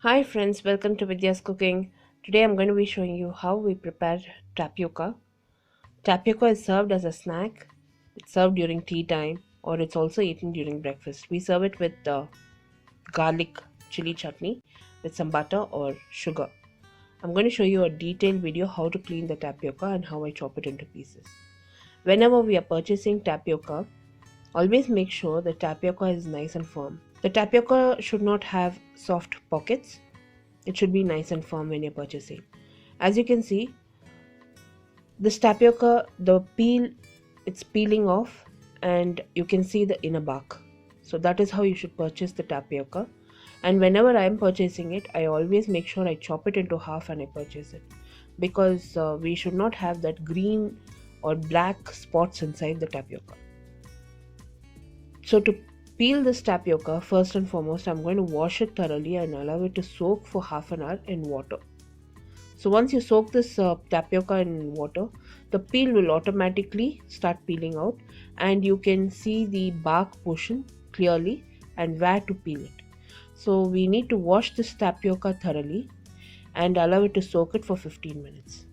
Hi friends, welcome to Vidyascooking. Today I'm going to be showing you how we prepare tapioca. Tapioca is served as a snack. It's served during tea time or it's also eaten during breakfast. We serve it with garlic chili chutney with some butter or sugar. I'm going to show you a detailed video how to clean the tapioca and how I chop it into pieces. Whenever we are purchasing tapioca, always make sure the tapioca is nice and firm. The tapioca should not have soft pockets. It should be nice and firm when you're purchasing. As you can see, this tapioca, the peel, it's peeling off and you can see the inner bark. So that is how you should purchase the tapioca. And whenever I am purchasing it, I always make sure I chop it into half and I purchase it. Because we should not have that green or black spots inside the tapioca. So to peel this tapioca, first and foremost, I'm going to wash it thoroughly and allow it to soak for half an hour in water. So once you soak this tapioca in water, the peel will automatically start peeling out and you can see the bark portion clearly and where to peel it. So we need to wash this tapioca thoroughly and allow it to soak it for 15 minutes.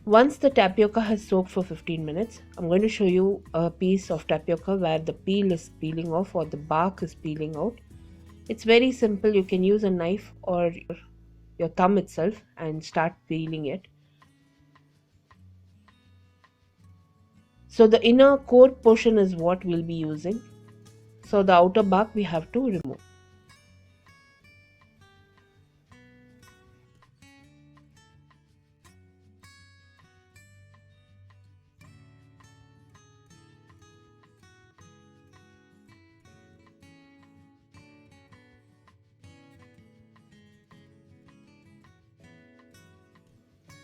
Once the tapioca has soaked for 15 minutes, I'm going to show you a piece of tapioca where the peel is peeling off or the bark is peeling out. It's very simple. You can use a knife or your thumb itself and start peeling it. So the inner core portion is what we'll be using. So the outer bark we have to remove.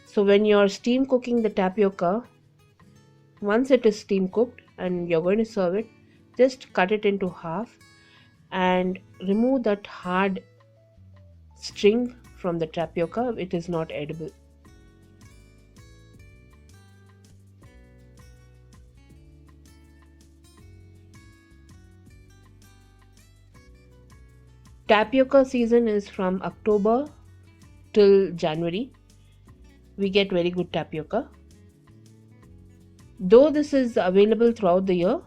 So when you're steam cooking the tapioca, once it is steam cooked and you're going to serve it, just cut it into half and remove that hard string from the tapioca. It is not edible. Tapioca season is from October till January. We get very good tapioca. Though this is available throughout the year,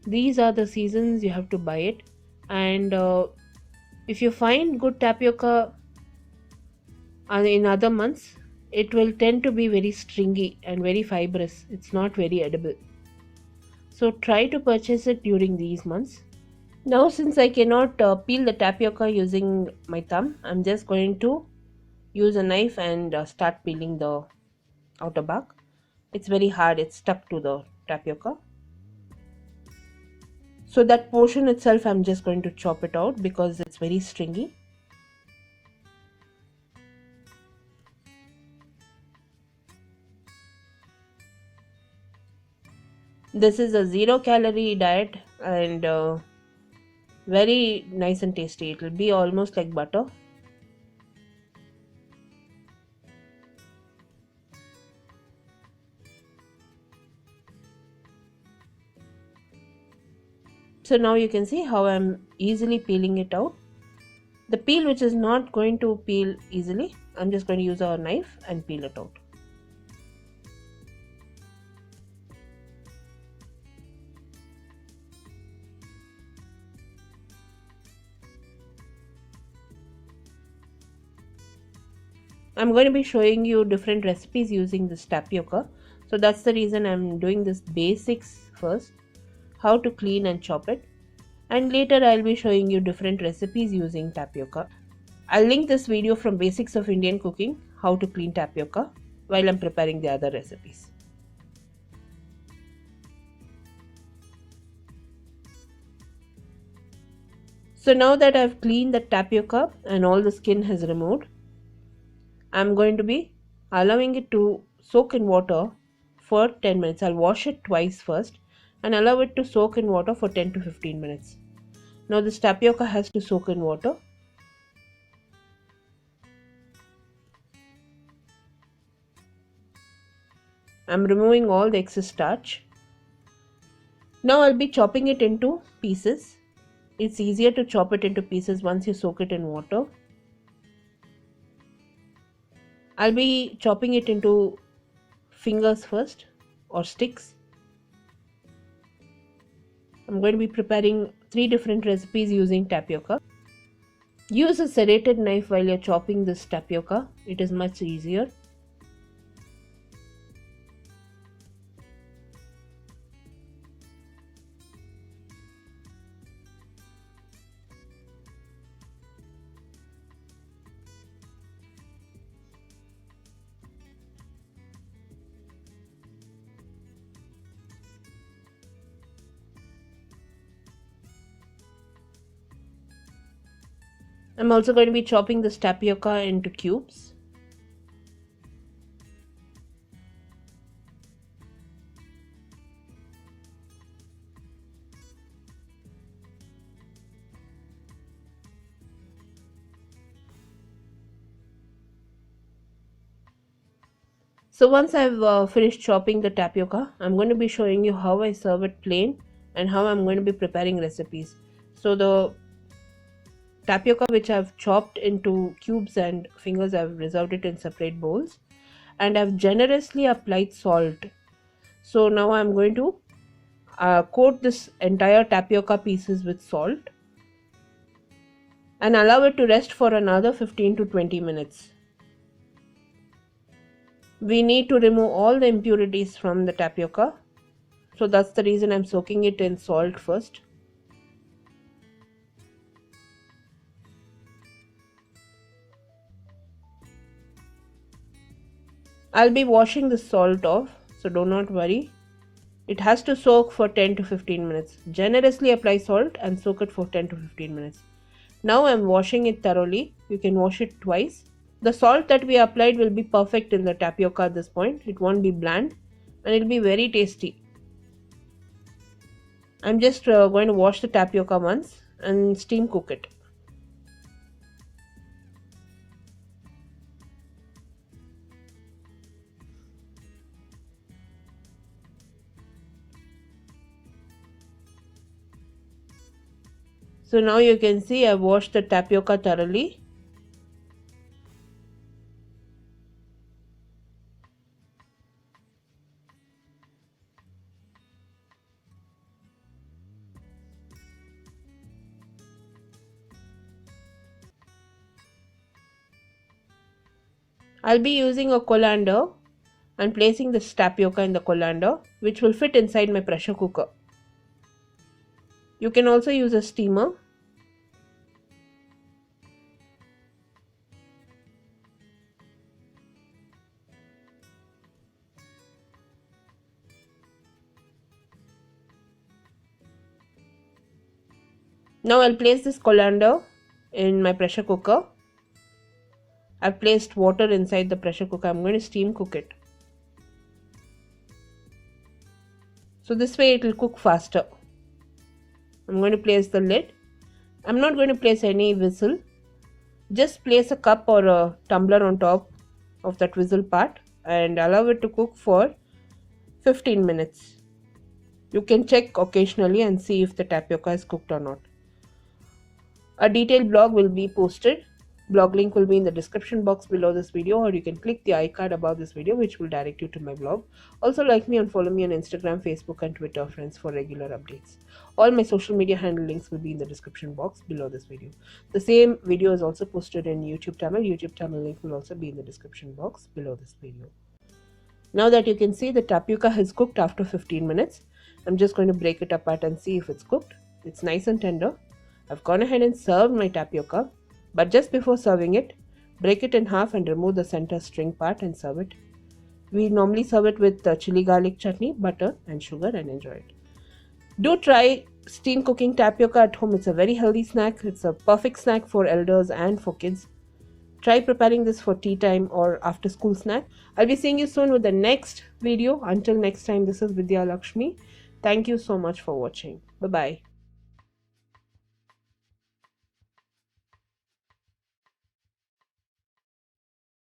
these are the seasons you have to buy it. And if you find good tapioca in other months, it will tend to be very stringy and very fibrous. It's not very edible. So try to purchase it during these months. Now since I cannot peel the tapioca using my thumb, I'm just going to use a knife and start peeling the outer bark. It's very hard, it's stuck to the tapioca. So that portion itself I'm just going to chop it out because it's very stringy. This is a 0-calorie diet and very nice and tasty. It will be almost like butter. So now you can see how I'm easily peeling it out. The peel which is not going to peel easily, I'm just going to use a knife and peel it out. I'm going to be showing you different recipes using this tapioca. So that's the reason I'm doing this basics first, how to clean and chop it. And later I'll be showing you different recipes using tapioca. I'll link this video from Basics of Indian Cooking, how to clean tapioca, while I'm preparing the other recipes. So now that I've cleaned the tapioca and all the skin has removed, I'm going to be allowing it to soak in water for 10 minutes. I'll wash it twice first and allow it to soak in water for 10 to 15 minutes. Now this tapioca has to soak in water. I'm removing all the excess starch. Now I'll be chopping it into pieces. It's easier to chop it into pieces once you soak it in water. I'll be chopping it into fingers first, or sticks. I'm going to be preparing 3 different recipes using tapioca. Use a serrated knife while you're chopping this tapioca. It is much easier. I'm also going to be chopping this tapioca into cubes. So once I've finished chopping the tapioca, I'm going to be showing you how I serve it plain and how I'm going to be preparing recipes. So the tapioca which I've chopped into cubes and fingers, I've reserved it in separate bowls, and I've generously applied salt. So now I'm going to coat this entire tapioca pieces with salt and allow it to rest for another 15 to 20 minutes. We need to remove all the impurities from the tapioca. So that's the reason I'm soaking it in salt first. I'll be washing the salt off, so do not worry. It has to soak for 10 to 15 minutes. Generously apply salt and soak it for 10 to 15 minutes. Now I'm washing it thoroughly. You can wash it twice. The salt that we applied will be perfect in the tapioca at this point. It won't be bland and it'll be very tasty. I'm just going to wash the tapioca once and steam cook it. So now you can see I've washed the tapioca thoroughly. I'll be using a colander and placing this tapioca in the colander, which will fit inside my pressure cooker. You can also use a steamer. Now I'll place this colander in my pressure cooker. I've placed water inside the pressure cooker. I'm going to steam cook it. So this way it will cook faster. I'm going to place the lid. I'm not going to place any whistle. Just place a cup or a tumbler on top of that whistle part and allow it to cook for 15 minutes. You can check occasionally and see if the tapioca is cooked or not. A detailed blog will be posted. Blog link will be in the description box below this video, or you can click the icon above this video which will direct you to my blog. Also like me and follow me on Instagram, Facebook and Twitter, friends, for regular updates. All my social media handle links will be in the description box below this video. The same video is also posted in YouTube Tamil. YouTube Tamil link will also be in the description box below this video. Now that you can see the tapioca has cooked after 15 minutes, I'm just going to break it apart and see if it's cooked. It's nice and tender. I've gone ahead and served my tapioca. But just before serving it, break it in half and remove the center string part and serve it. We normally serve it with chili garlic chutney, butter and sugar, and enjoy it. Do try steam cooking tapioca at home. It's a very healthy snack. It's a perfect snack for elders and for kids. Try preparing this for tea time or after school snack. I'll be seeing you soon with the next video. Until next time, this is Vidya Lakshmi. Thank you so much for watching. Bye-bye.